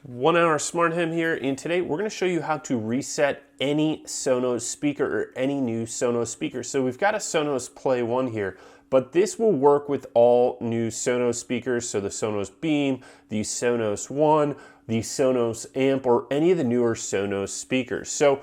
1 Hour Smart Home here, and today we're going to show you how to reset any Sonos speaker or any new Sonos speaker. So we've got a Sonos Play 1 here, but this will work with all new Sonos speakers. So the Sonos Beam, the Sonos One, the Sonos Amp, or any of the newer Sonos speakers. So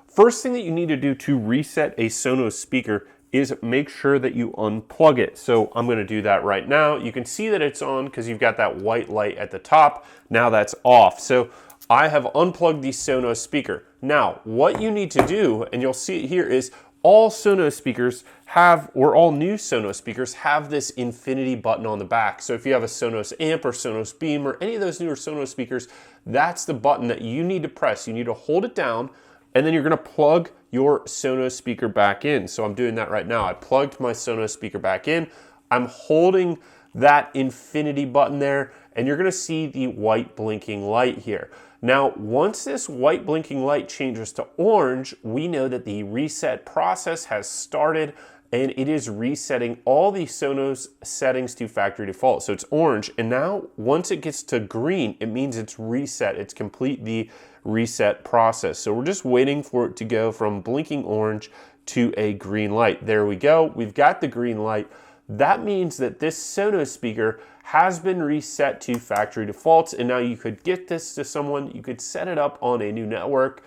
first thing that you need to do to reset a Sonos speaker is make sure that you unplug it. So I'm gonna do that right now. You can see that it's on because you've got that white light at the top. Now that's off. So I have unplugged the Sonos speaker. Now, what you need to do, and you'll see it here, is all Sonos speakers have, or all new Sonos speakers have this infinity button on the back. So if you have a Sonos Amp or Sonos Beam or any of those newer Sonos speakers, that's the button that you need to press. You need to hold it down, and then you're gonna plug your Sonos speaker back in. So I'm doing that right now. I plugged my Sonos speaker back in. I'm holding that infinity button there, and you're gonna see the white blinking light here. Now, once this white blinking light changes to orange, we know that the reset process has started, and it is resetting all the Sonos settings to factory default. So it's orange, and now once it gets to green, it means it's reset. It's complete the reset process. So we're just waiting for it to go from blinking orange to a green light. There we go. We've got the green light. That means that this Sonos speaker has been reset to factory defaults, and now you could get this to someone. You could set it up on a new network.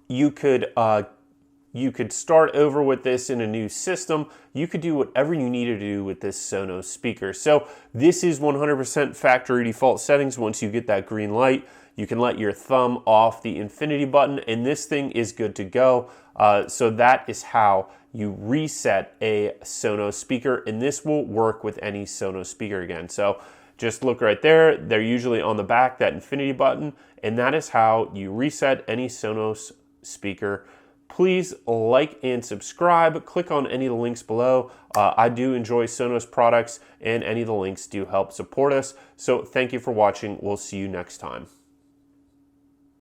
You could start over with this in a new system. You could do whatever you need to do with this Sonos speaker. So this is 100% factory default settings. Once you get that green light, you can let your thumb off the infinity button, and this thing is good to go. So that is how you reset a Sonos speaker, and this will work with any Sonos speaker again. So just look right there. They're usually on the back, that infinity button, and that is how you reset any Sonos speaker. Please like and subscribe. Click on any of the links below. I do enjoy Sonos products, and any of the links do help support us. So thank you for watching. We'll see you next time.